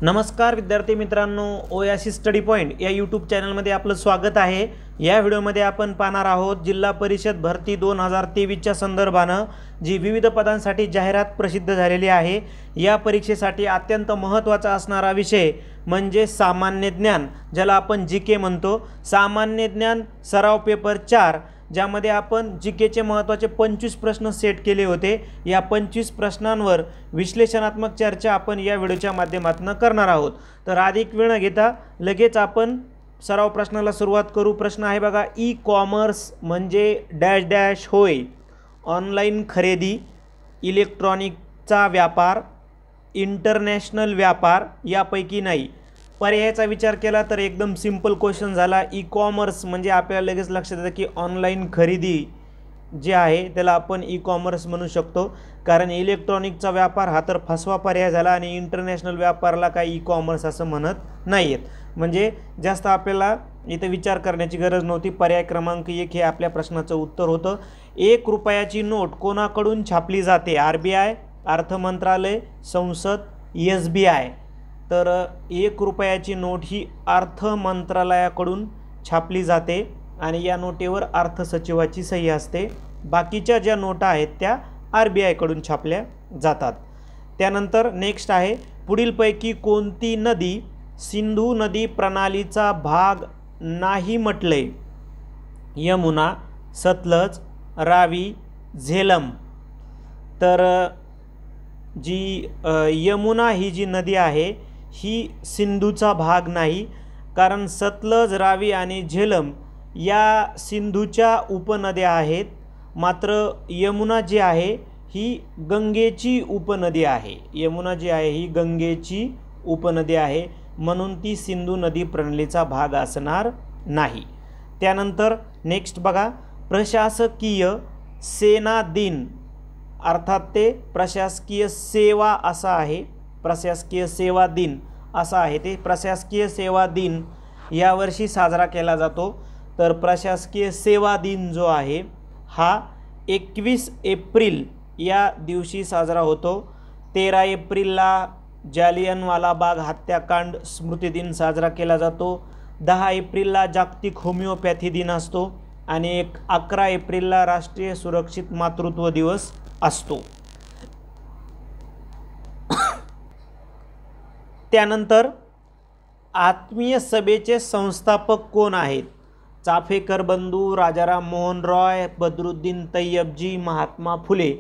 नमस्कार विद्यार्थी मित्रांनो, ओयासी स्टडी पॉईंट या यूट्यूब चॅनलमध्ये आपलं स्वागत आहे। या व्हिडिओमध्ये आपण पाहणार आहोत जिल्हा परिषद भरती 2023च्या संदर्भानं जी विविध पदांसाठी जाहिरात प्रसिद्ध झालेली आहे। या परीक्षेसाठी अत्यंत महत्त्वाचा असणारा विषय म्हणजे सामान्य ज्ञान, ज्याला आपण जीके म्हणतो। सामान्य ज्ञान सराव पेपर 4, ज्यामध्ये आपण जीकेचे महत्त्वाचे 25 प्रश्न सेट केले होते। या 25 प्रश्नांवर विश्लेषणात्मक चर्चा आपण या व्हिडिओच्या माध्यमातून करणार आहोत। तर अधिक वेळ न घेता लगेच आपण सराव प्रश्नाला सुरुवात करू। प्रश्न आहे बघा, ई कॉमर्स म्हणजे डॅश डॅश होय। ऑनलाईन खरेदी, इलेक्ट्रॉनिकचा व्यापार, इंटरनॅशनल व्यापार यापैकी नाही। पर्यायाचा विचार केला तर एकदम सिंपल क्वेश्चन झाला। ई कॉमर्स म्हणजे आपल्याला लगेच लक्षात येतं की ऑनलाईन खरेदी जे आहे त्याला आपण ई कॉमर्स म्हणू शकतो, कारण इलेक्ट्रॉनिकचा व्यापार हा तर फसवा पर्याय झाला आणि इंटरनॅशनल व्यापाराला काही ई कॉमर्स असं म्हणत नाहीत। म्हणजे जास्त आपल्याला इथे विचार करण्याची गरज नव्हती। पर्याय क्रमांक 1 हे आपल्या प्रश्नाचं उत्तर होतं। 1 रुपयाची नोट कोणाकडून छापली जाते? आरबीआय, अर्थ मंत्रालय, संसद, एसबीआय। तर 1 रुपयाची नोट ही अर्थ मंत्रालयाकडून छापली जाते आणि या नोटेवर अर्थ सचिवाची सही असते। बाकीच्या ज्या नोटा आहेत त्या आरबीआयकडून छापल्या जातात। त्यानंतर नेक्स्ट आहे, पुढीलपैकी कोणती नदी सिंधू नदी प्रणालीचा भाग नाही म्हटले? यमुना, सतलज, रावी, झेलम। तर जी यमुना ही जी नदी आहे ही सिंधूचा भाग नाही, कारण सतलज, रावी आणि झेलम या सिंधूच्या उपनद्या आहेत। मात्र यमुना जी आहे ही गंगेची उपनदी आहे। यमुना जी आहे ही गंगेची उपनदी आहे, म्हणून ती सिंधू नदी प्रणालीचा भाग असणार नाही। त्यानंतर नेक्स्ट बघा, प्रशासकीय सेना दिन अर्थात ते प्रशासकीय सेवा असा आहे। प्रशासकीय सेवा दिन असा आहे। ते प्रशासकीय सेवा दिन यावर्षी साजरा केला जातो। तर प्रशासकीय सेवा दिन जो आहे हा 21 एप्रिल या दिवशी साजरा होतो। 13 एप्रिलला जालियनवाला बाग हत्याकांड स्मृती दिन साजरा केला जातो। 10 एप्रिलला जागतिक होमिओपॅथी दिन असतो आणि 11 एप्रिलला राष्ट्रीय सुरक्षित मातृत्व दिवस असतो। त्यानंतर आत्मीय सभेचे संस्थापक कोण आहेत? चाफेकर बंधू, राजाराम मोहन रॉय, बद्रुद्दीन तय्यबजी, महात्मा फुले।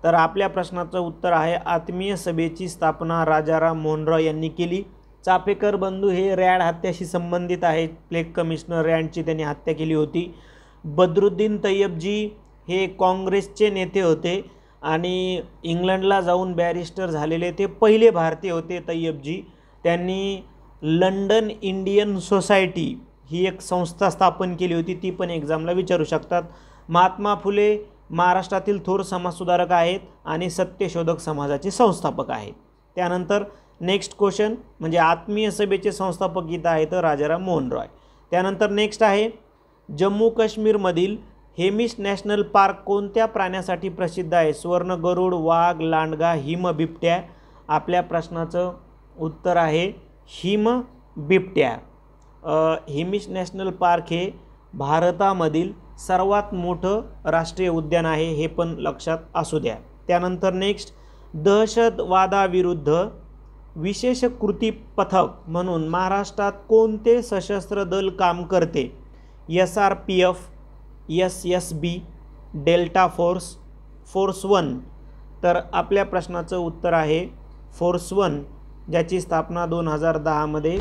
तर आपल्या प्रश्नाचं उत्तर आहे आत्मीय सभेची स्थापना राजाराम मोहन रॉय यांनी केली। चाफेकर बंधू हे रँड हत्याशी संबंधित आहेत। प्लेग कमिशनर रँडची त्यांनी हत्या केली होती। बद्रुद्दीन तय्यबजी हे काँग्रेसचे नेते होते आणि इंग्लंडला जाऊन बॅरिस्टर झालेले ते पहिले भारतीय होते तय्यबजी। त्यांनी लंडन इंडियन सोसायटी ही एक संस्था स्थापन केली होती, ती पण एक्झामला विचारू शकतात। महात्मा फुले महाराष्ट्रातील थोर समाजसुधारक आहेत आणि सत्यशोधक समाजाचे संस्थापक आहेत। त्यानंतर नेक्स्ट क्वेश्चन म्हणजे आत्मीय सभेचे संस्थापक इथं आहेत राजाराम मोहन रॉय। त्यानंतर नेक्स्ट आहे, जम्मू काश्मीरमधील हेमिस नॅशनल पार्क कोणत्या प्राण्यासाठी प्रसिद्ध आहे? स्वर्ण गरुड, वाघ, लांडगा, हिम बिबट्या। आपल्या प्रश्नाचं उत्तर आहे हिम बिबट्या। हेमिस नॅशनल पार्क हे भारतामधील सर्वात मोठं राष्ट्रीय उद्यान आहे, हे पण लक्षात असू द्या। त्यानंतर नेक्स्ट, दहशतवादाविरुद्ध विशेष कृती पथक म्हणून महाराष्ट्रात कोणते सशस्त्र दल काम करते? SRPF, SSB, delta force, force 1। तर आपल्या प्रश्नाचं उत्तर आहे फोर्स 1, ज्याची स्थापना 2010 मध्ये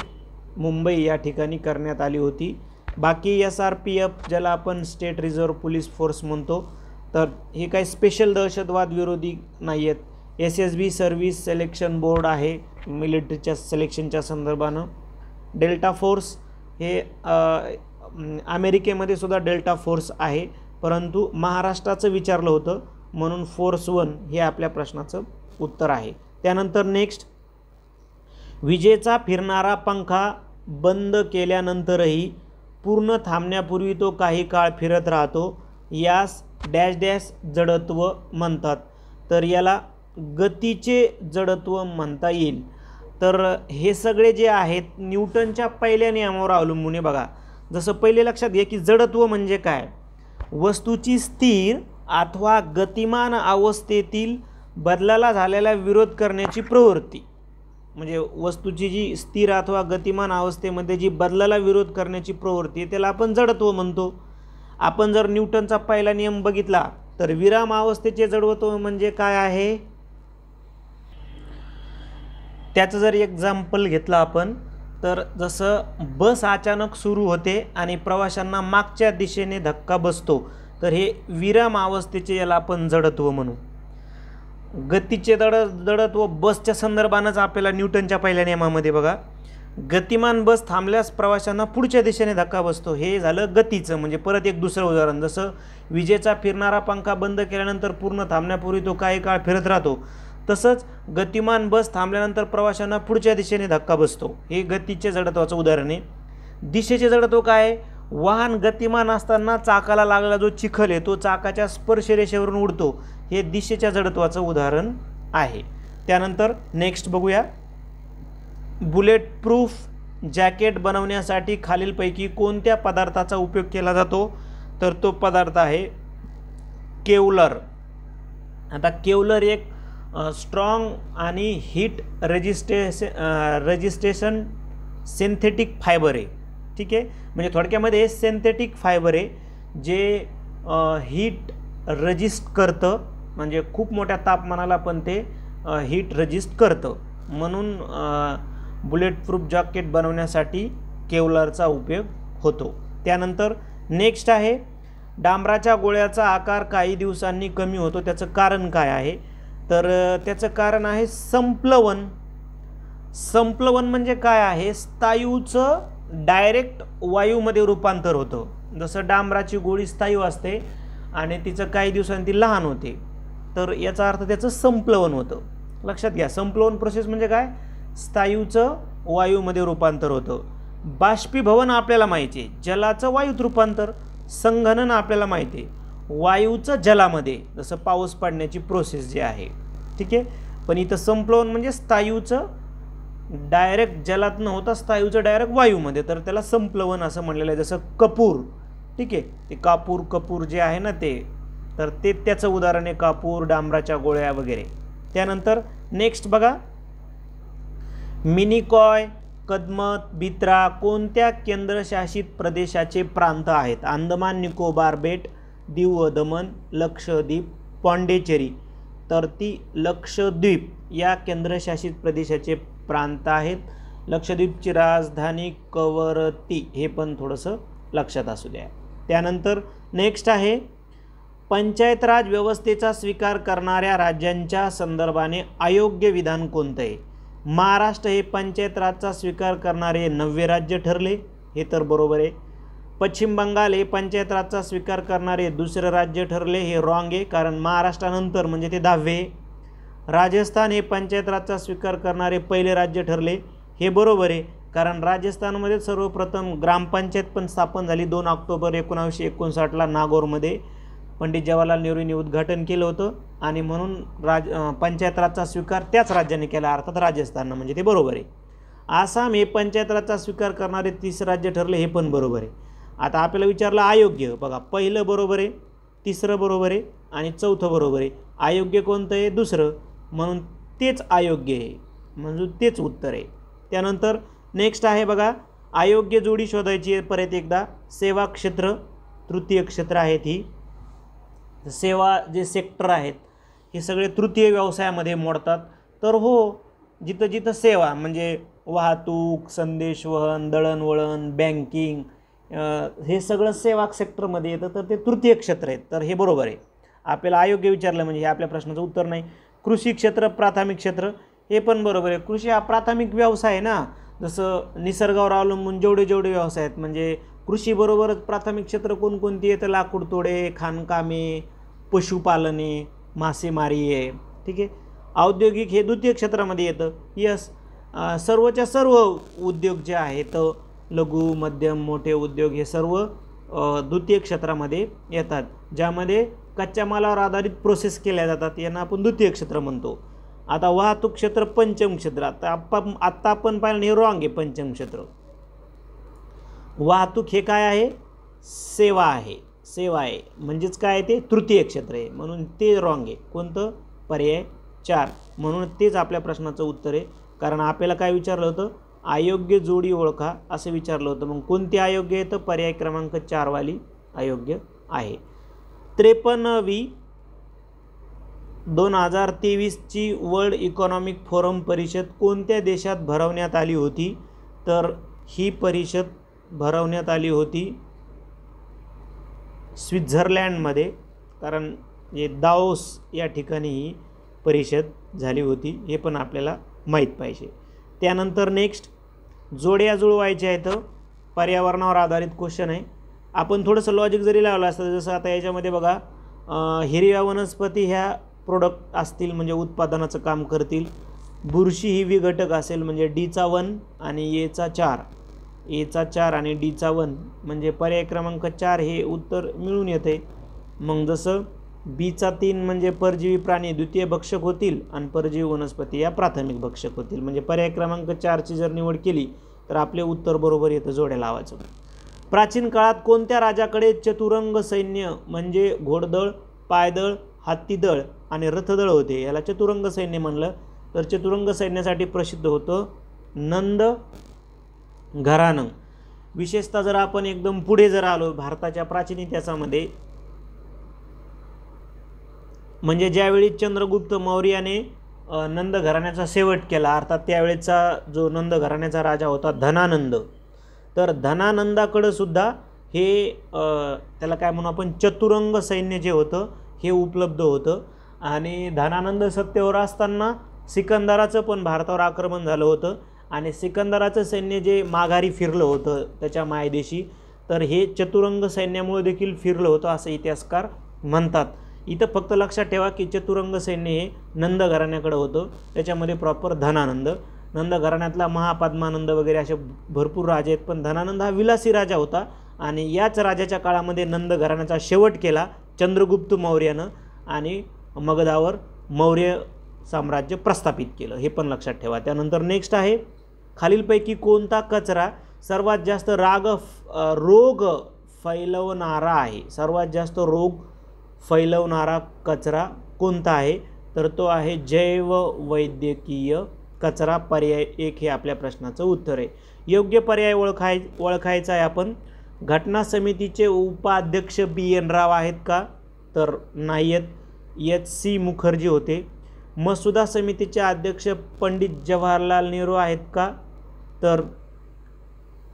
मुंबई या ठिकाणी करण्यात आली होती। बाकी SRPF ज्याला आपण स्टेट रिझर्व्ह पोलीस फोर्स म्हणतो, तर हे काही स्पेशल दहशतवाद विरोधी नाही आहेत। SSB सर्व्हिस सिलेक्शन बोर्ड आहे मिलिटरीच्या सिलेक्शनच्या संदर्भानं। डेल्टा फोर्स हे अमेरिकेमध्ये सुद्धा डेल्टा फोर्स आहे, परंतु महाराष्ट्राचं विचारलं होतं म्हणून फोर्स 1 हे आपल्या प्रश्नाचं उत्तर आहे। त्यानंतर नेक्स्ट, विजेचा फिरणारा पंखा बंद केल्यानंतरही पूर्ण थांबण्यापूर्वी तो काही काळ फिरत राहतो, यास डॅश डॅश जडत्व म्हणतात। तर याला गतीचे जडत्व म्हणता येईल। तर हे सगळे जे आहेत न्यूटनच्या पहिल्या नियमावर अवलंबून आहे बघा. जसं पहिले लक्षात घ्या की जडत्व म्हणजे काय, वस्तूची स्थिर अथवा गतिमान अवस्थेतील बदलाला झालेला विरोध करण्याची प्रवृत्ती. म्हणजे वस्तूची जी स्थिर अथवा गतिमान अवस्थेमध्ये जी बदलाला विरोध करण्याची प्रवृत्ती त्याला आपण जडत्व म्हणतो. आपण जर न्यूटनचा पहिला नियम बघितला तर विराम अवस्थेचे जडत्व म्हणजे काय आहे, त्याचं जर एक्झाम्पल घेतलं आपण तर जसं बस अचानक सुरू होते आणि प्रवाशांना मागच्या दिशेने धक्का बसतो तर हे विराम अवस्थेचे याला आपण जडत्व म्हणू. गतीचे जडत्व बसच्या संदर्भानंच आपल्याला न्यूटनच्या पहिल्या नियमामध्ये बघा, गतिमान बस थांबल्यास प्रवाशांना पुढच्या दिशेने धक्का बसतो. हे झालं गतीचं. म्हणजे परत एक दुसरं उदाहरण, जसं विजेचा फिरणारा पंखा बंद केल्यानंतर पूर्ण थांबण्यापूर्वी तो काही काळ फिरत राहतो, तसंच गतिमान बस थांबल्यानंतर प्रवाशांना पुढच्या दिशेने धक्का बसतो. हे गतीचे जडत्वाचं उदाहरण आहे. दिशेचे जडत्व काय, वाहन गतिमान असताना चाकाला लागलेला जो चिखल आहे तो चाकाच्या स्पर्शरेषेवरून उडतो. हे दिशेच्या जडत्वाचं उदाहरण आहे. त्यानंतर नेक्स्ट बघूया, बुलेट प्रूफ जॅकेट बनवण्यासाठी खालीलपैकी कोणत्या पदार्थाचा उपयोग केला जातो, तर तो पदार्थ आहे केवलर. आता केवलर एक स्ट्रॉंग आणि हीट रेजिस्टेशन सिंथेटिक फायबर आहे. ठीक आहे, म्हणजे थोडक्यामध्ये सिंथेटिक फायबर आहे जे हीट रजिस्ट करतं, म्हणजे खूप मोठ्या तापमानाला पण ते हीट रजिस्ट करतं. म्हणून बुलेट प्रूफ जॅकेट बनवण्यासाठी केवलरचा उपयोग होतो. त्यानंतर नेक्स्ट आहे, डांबराच्या गोळ्याचा आकार काही दिवसांनी कमी होतो, त्याचं कारण काय आहे, तर त्याचं कारण आहे संप्लवन. संप्लवन म्हणजे काय आहे, स्थायूचं डायरेक्ट वायूमध्ये रूपांतर होतं. जसं डांबराची गोळी स्थायू असते आणि तिचं काही दिवसांनी ती लहान होते, तर याचा अर्थ त्याचं संप्लवन होतं. लक्षात घ्या, संप्लवन प्रोसेस म्हणजे काय, स्थायूचं वायूमध्ये रूपांतर होतं. बाष्पीभवन आपल्याला माहिती आहे, जलाचं वायूत रूपांतर. संघनन आपल्याला माहिती आहे, वायूचं जलामध्ये, जसं पाऊस पडण्याची प्रोसेस जी आहे. ठीक आहे, पण इथं संप्लवन म्हणजे स्थायूचं डायरेक्ट जलात न होता स्थायूचं डायरेक्ट वायूमध्ये, तर त्याला संप्लवन असं म्हणलेलं आहे. जसं कपूर, ठीक आहे, ते कपूर जे आहे ना ते, तर ते त्याचं उदाहरण आहे, कापूर, डांबराच्या गोळ्या वगैरे. त्यानंतर नेक्स्ट बघा, मिनिकॉय, कदमत, बित्रा कोणत्या केंद्रशासित प्रदेशाचे प्रांत आहेत, अंदमान निकोबार बेट, दीव व दमण, लक्षद्वीप, पॉंडिचेरी. तर ती लक्षद्वीप या केंद्रशासित प्रदेशाचे प्रांत आहेत. लक्षद्वीपची राजधानी कवरत्ती, हे पण थोडंसं लक्षात असू द्या. त्यानंतर नेक्स्ट आहे, पंचायत राज व्यवस्थेचा स्वीकार करणाऱ्या राज्यांच्या संदर्भाने अयोग्य विधान कोणतं आहे. महाराष्ट्र हे पंचायत राजचा स्वीकार करणारे 9वे राज्य ठरले, हे तर बरोबर आहे. पश्चिम बंगाल हे पंचायत राजचा स्वीकार करणारे 2रे राज्य ठरले, हे रॉंग आहे, कारण महाराष्ट्रानंतर म्हणजे ते 10वे. राजस्थान हे पंचायत राजचा स्वीकार करणारे पहिले राज्य ठरले, हे बरोबर आहे, कारण राजस्थानमध्ये सर्वप्रथम ग्रामपंचायत पण स्थापन झाली 2 ऑक्टोबर 1959ला नागौरमध्ये. पंडित जवाहरलाल नेहरूंनी उद्घाटन केलं होतं आणि म्हणून पंचायत राजचा स्वीकार त्याच राज्याने केला, अर्थात राजस्थाननं, म्हणजे ते बरोबर आहे. आसाम हे पंचायत राजचा स्वीकार करणारे 30 राज्य ठरले, हे पण बरोबर आहे. आता आपल्याला विचारलं अयोग्य, बघा पहिलं बरोबर आहे, 3रं बरोबर आहे आणि 4थं बरोबर आहे. अयोग्य कोणतं आहे, 2रं, म्हणून तेच अयोग्य आहे, म्हणजे तेच उत्तर आहे. त्यानंतर नेक्स्ट आहे बघा, अयोग्य जोडी शोधायची आहे परत एकदा. सेवा क्षेत्र, तृतीय क्षेत्र आहेत. ही सेवा जे सेक्टर आहेत हे सगळे तृतीय व्यवसायामध्ये मोडतात. तर हो, जिथं जिथं सेवा म्हणजे वाहतूक, संदेशवहन, दळणवळण, बँकिंग, हे सगळं सेवा सेक्टरमध्ये येतं, तर ते तृतीय क्षेत्र आहेत, तर हे बरोबर आहे. आपल्याला अयोग्य विचारलं म्हणजे हे आपल्या प्रश्नाचं उत्तर नाही. कृषी क्षेत्र, प्राथमिक क्षेत्र, हे पण बरोबर आहे. कृषी हा प्राथमिक व्यवसाय आहे ना, जसं निसर्गावर अवलंबून जेवढे व्यवसाय आहेत, म्हणजे कृषीबरोबरच प्राथमिक क्षेत्र कोणकोणती येतं, लाकूड तोडे, खाणकामे, पशुपालने, मासेमारी आहे. ठीक आहे, औद्योगिक हे द्वितीय क्षेत्रामध्ये येतं. यस, सर्वच्या सर्व उद्योग जे आहेत, लघु, मध्यम, मोठे उद्योग, हे सर्व द्वितीय क्षेत्रामध्ये येतात, ज्यामध्ये कच्च्या मालावर आधारित प्रोसेस केल्या जातात, यांना आपण द्वितीय क्षेत्र म्हणतो. आता वाहतूक क्षेत्र पंचम क्षेत्र, आत्ता आपण पाहिलं हे रॉंग आहे. पंचम क्षेत्र वाहतूक हे काय आहे, सेवा आहे. सेवा आहे म्हणजेच काय ते तृतीय क्षेत्र आहे, म्हणून ते रॉंग आहे. कोणतं, पर्याय 4. म्हणून तेच आपल्या प्रश्नाचं उत्तर आहे. कारण आपल्याला काय विचारलं होतं, अयोग्य जोडी ओळखा असं विचारलं होतं. मग कोणती अयोग्य आहे, तर पर्याय क्रमांक 4 वाली अयोग्य आहे. 53वी 2023ची वर्ल्ड इकॉनॉमिक फोरम परिषद कोणत्या देशात भरवण्यात आली होती, तर ही परिषद भरवण्यात आली होती स्वित्झर्लंडमध्ये. कारण जे दाओस या ठिकाणी ही परिषद झाली होती, हे पण आपल्याला माहीत पाहिजे. त्यानंतर नेक्स्ट जोड्या जुळवायच्या आहेत. पर्यावरणावर आधारित क्वेश्चन आहे. आपण थोडंसं लॉजिक जरी लावलं असतं, जसं आता याच्यामध्ये बघा, हिरव्या वनस्पती ह्या प्रोडक्ट असतील म्हणजे उत्पादनाचं काम करतील. बुरशी ही विघटक असेल म्हणजे डीचा 1 आणि एचा 4, एचा 4 आणि डीचा 1 म्हणजे पर्याय क्रमांक 4 हे उत्तर मिळून येते. मग जसं बीचा 3 म्हणजे परजीवी प्राणी द्वितीय भक्षक होतील आणि परजीवी वनस्पती या प्राथमिक भक्षक होतील. म्हणजे पर्याय क्रमांक 4ची जर निवड केली तर आपले उत्तर बरोबर येतं जोड्या लावायचं. प्राचीन काळात कोणत्या राजाकडे चतुरंग सैन्य म्हणजे घोडदळ, पायदळ, हत्तीदळ आणि रथदळ होते? याला चतुरंग सैन्य म्हणलं तर चतुरंग सैन्यासाठी प्रसिद्ध होतं नंद घराणं. विशेषतः जर आपण एकदम पुढे जर आलो भारताच्या प्राचीन इतिहासामध्ये, म्हणजे ज्यावेळी चंद्रगुप्त मौर्याने नंद घराण्याचा शेवट केला, अर्थात त्यावेळेचा जो नंद घराण्याचा राजा होता धनानंद, तर धनानंदाकडं सुद्धा हे त्याला काय म्हणू आपण, चतुरंग सैन्य जे होतं हे उपलब्ध होतं. आणि धनानंद सत्तेवर असताना सिकंदराचं पण भारतावर आक्रमण झालं होतं आणि सिकंदराचं सैन्य जे माघारी फिरलं होतं त्याच्या मायदेशी, तर हे चतुरंग सैन्यामुळे देखील फिरलं होतं असं इतिहासकार म्हणतात. इथं फक्त लक्षात ठेवा की चतुरंग सैन्य हे नंद घराण्याकडे होतं, त्याच्यामध्ये प्रॉपर धनानंद, नंद घराण्यातला महापद्मानंद वगैरे असे भरपूर राजे आहेत, पण धनानंद हा विलासी राजा होता आणि याच राजाच्या काळामध्ये नंद घराण्याचा शेवट केला चंद्रगुप्त मौर्यानं आणि मगधावर मौर्य साम्राज्य प्रस्थापित केलं, हे पण लक्षात ठेवा. त्यानंतर नेक्स्ट आहे, खालीलपैकी कोणता कचरा सर्वात जास्त रोग फैलवणारा आहे? सर्वात जास्त रोग फैलवणारा कचरा कोणता आहे? तर तो आहे जैववैद्यकीय कचरा. पर्याय 1 हे आपल्या प्रश्नाचं उत्तर आहे. योग्य पर्याय ओळखायचा आहे आपण. घटना समितीचे उपाध्यक्ष BN राव आहेत का? तर नाही आहेत. HC मुखर्जी होते. मसुदा समितीचे अध्यक्ष पंडित जवाहरलाल नेहरू आहेत का? तर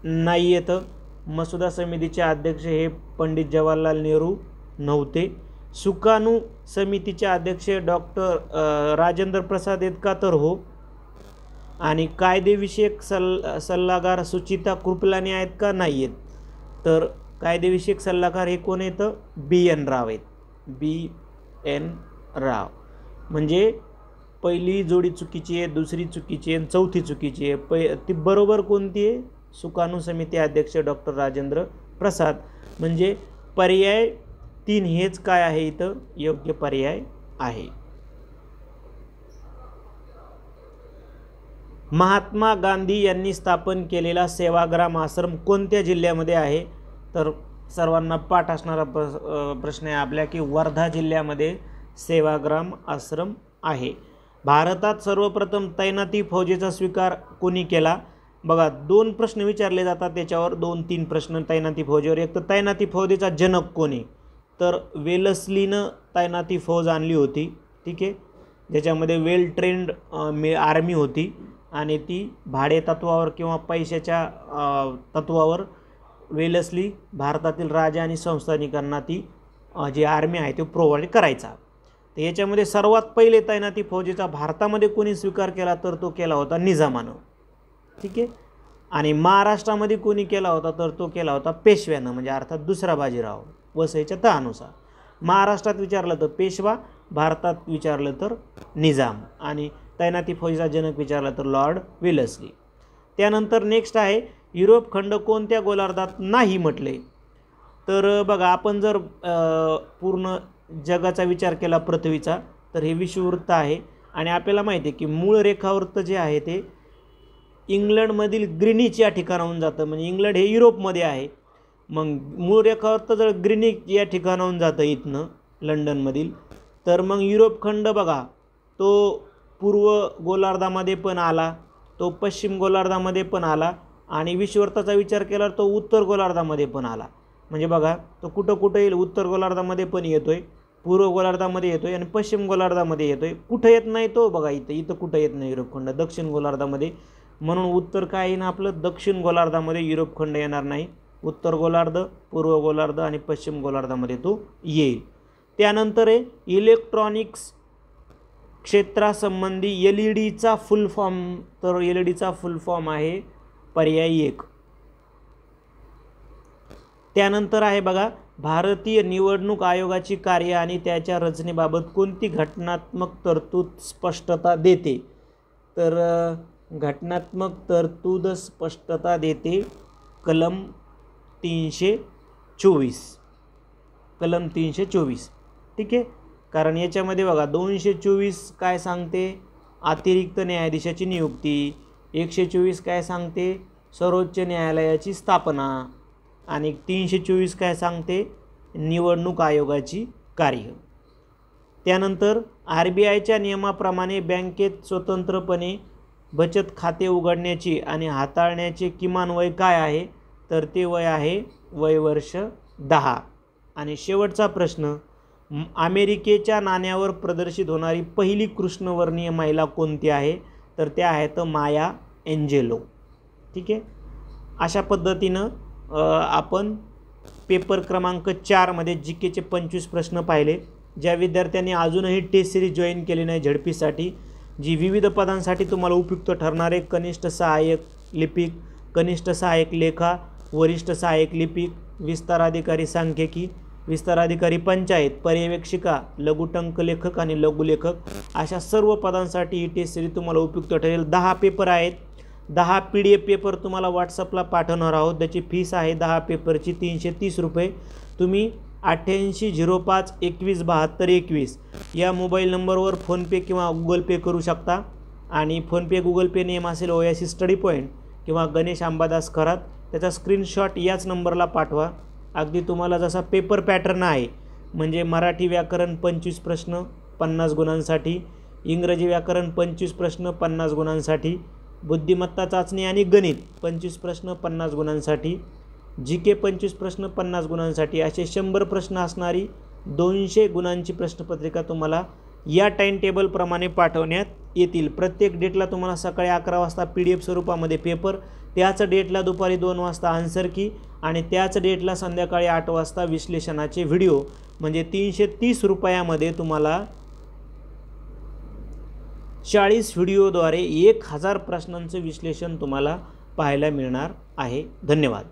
नाही आहेत. मसुदा समितीचे अध्यक्ष हे पंडित जवाहरलाल नेहरू नव्हते. सुकाणू समितीचे अध्यक्ष डॉक्टर राजेंद्र प्रसाद आहेत का? तर हो. आणि कायदेविषयक सल्लागार सुचिता कृपलानी आहेत का? नाही आहेत. तर कायदेविषयक सल्लागार हे कोण आहेत? BN राव आहेत. BN राव. म्हणजे पहिली जोडी चुकीची आहे, दुसरी चुकीची आहे, चौथी चुकीची आहे. ती बरोबर कोणती आहे? सुकाणू समिती अध्यक्ष डॉक्टर राजेंद्र प्रसाद. म्हणजे पर्याय 3 हेच काय आहे इथं योग्य पर्याय आहे. महात्मा गांधी यांनी स्थापन केलेला सेवाग्राम आश्रम कोणत्या जिल्ह्यामध्ये आहे? तर सर्वांना पाठ असणारा प्रश्न आहे आपल्या की वर्धा जिल्ह्यामध्ये सेवाग्राम आश्रम आहे. भारतात सर्वप्रथम तैनाती फौजेचा स्वीकार कोणी केला? बघा 2 प्रश्न विचारले जातात त्याच्यावर, 2-3 प्रश्न तैनाती फौजेवर. एक तर तैनाती फौजेचा जनक कोणी? तर वेलस्लीनं तैनाती फौज आणली होती, ठीक आहे, ज्याच्यामध्ये वेल ट्रेंड आर्मी होती आणि ती भाडे तत्वावर किंवा पैशाच्या तत्वावर वेलस्ली भारतातील राजा आणि संस्थानिकांना ती जी आर्मी आहे ती प्रोव्हाइड करायचा. तर याच्यामध्ये सर्वात पहिले तैनाती फौजेचा भारतामध्ये कोणी स्वीकार केला? तर तो केला होता निजामानं, ठीक आहे. आणि महाराष्ट्रामध्ये कोणी केला होता? तर तो केला होता पेशव्यानं, म्हणजे अर्थात दुसरा बाजीराव वसईच्या तहानुसार. महाराष्ट्रात विचारलं तर पेशवा, भारतात विचारलं तर निजाम आणि तैनाती फौजेचा जनक विचारला तर लॉर्ड वेलस्ली. त्यानंतर नेक्स्ट आहे, युरोप खंड कोणत्या गोलार्धात नाही म्हटले? तर बघा आपण जर पूर्ण जगाचा विचार केला पृथ्वीचा तर हे विषुववृत्त आहे आणि आपल्याला माहिती आहे की मूळ रेखावृत्त जे आहे ते इंग्लंडमधील ग्रीनिच या ठिकाणाहून जातं, म्हणजे इंग्लंड हे युरोपमध्ये आहे. मग मूळ रेखावृत्त जर ग्रीनिच या ठिकाणाहून जातं इथनं लंडनमधील, तर मग युरोप खंड बघा तो पूर्व गोलार्धामध्ये पण आला, तो पश्चिम गोलार्धामध्ये पण आला आणि विषुववृत्ताचा विचार केला तो उत्तर गोलार्धामध्ये पण आला. म्हणजे बघा तो कुठं कुठं येईल, उत्तर गोलार्धामध्ये पण येतोय, पूर्व गोलार्धामध्ये येतोय आणि पश्चिम गोलार्धामध्ये येतोय. कुठं येत नाही तो बघा इथं कुठं येत नाही युरोप खंड, दक्षिण गोलार्धामध्ये. म्हणून उत्तर काय येईन आपलं, दक्षिण गोलार्धामध्ये युरोप खंड येणार नाही. उत्तर गोलार्ध, पूर्व गोलार्ध आणि पश्चिम गोलार्धामध्ये तो येईल. त्यानंतर आहे इलेक्ट्रॉनिक्स क्षेत्रासंबंधी LED फुल फॉर्म. तर LED फुल फॉर्म आहे पर्याय 1. त्यानंतर आहे बघा भारतीय निवडणूक आयोगाची कार्य आणि त्याच्या रचनेबाबत कोणती घटनात्मक तरतूद स्पष्टता देते. तर घटनात्मक तरतूद स्पष्टता देते कलम 324. कलम 324. ठीक आहे, कारण याच्यामध्ये बघा 224 काय सांगते, अतिरिक्त न्यायाधीशाची नियुक्ती. 124 काय सांगते, सर्वोच्च न्यायालयाची स्थापना. आणि 324 काय सांगते, निवडणूक आयोगाची कार्य. त्यानंतर RBIच्या नियमाप्रमाणे बँकेत स्वतंत्रपणे बचत खाते उघडण्याची आणि हाताळण्याचे किमान वय काय आहे. तर ते वय आहे वर्ष 10. आणि शेवटचा प्रश्न, अमेरिकेच्या नाण्यावर प्रदर्शित होणारी पहिली कृष्णवर्णीय महिला कोणती आहे. तर त्या आहेत माया एंजेलो. ठीक आहे, अशा पद्धतीनं आपण पेपर क्रमांक 4 मध्ये GKचे 25 प्रश्न पाहिले. ज्या विद्यार्थ्यांनी अजूनही टेस्ट सिरीज जॉईन केली नाही झडपीसाठी, जी विविध पदांसाठी तुम्हाला उपयुक्त ठरणारे कनिष्ठ सहाय्यक लिपिक, कनिष्ठ सहाय्यक लेखा, वरिष्ठ सहाय्यक लिपिक, विस्तार अधिकारी सांख्यिकी, विस्तार अधिकारी पंचायत, पर्यवेक्षिका, लघुटंक लेखक आणि लघुलेखक, अशा सर्व पदांसाठी ही टेस्ट सिरीज तुम्हाला उपयुक्त ठरेल. 10 पेपर आहेत. 10 PDF पेपर तुम्हाला व्हॉट्सअपला पाठवणार आहोत. त्याची फीस आहे 10 पेपरची 330 रुपये. तुम्ही 8805217221 या मोबाईल नंबरवर फोनपे किंवा गुगल पे करू शकता. आणि फोनपे गुगल पे नेम असेल ओयासिस स्टडी पॉईंट किंवा गणेश अंबादास खरात. त्याचा स्क्रीनशॉट याच नंबरला पाठवा. अगदी तुम्हाला जसा पेपर पॅटर्न आहे, म्हणजे मराठी व्याकरण 25 प्रश्न 50 गुणांसाठी, इंग्रजी व्याकरण 25 प्रश्न 50 गुणांसाठी, बुद्धिमत्ता चाचणी आणि गणित 25 प्रश्न 50 गुणांसाठी, GK 25 प्रश्न 50 गुणांसाठी, असे 100 प्रश्न असणारी 200 गुणांची प्रश्नपत्रिका तुम्हाला या टाईम टेबलप्रमाणे पाठवण्यात येतील. प्रत्येक डेटला तुम्हाला सकाळी 11 वाजता PDF स्वरूपामध्ये पेपर, त्याच डेटला दुपारी 2 वाजता आन्सर की आणि त्याच डेटला संध्याकाळी 8 वाजता विश्लेषणाचे व्हिडिओ. म्हणजे 330 रुपयामध्ये तुम्हाला 40 व्हिडिओद्वारे 1000 प्रश्नांचं विश्लेषण तुम्हाला पाहायला मिळणार आहे. धन्यवाद.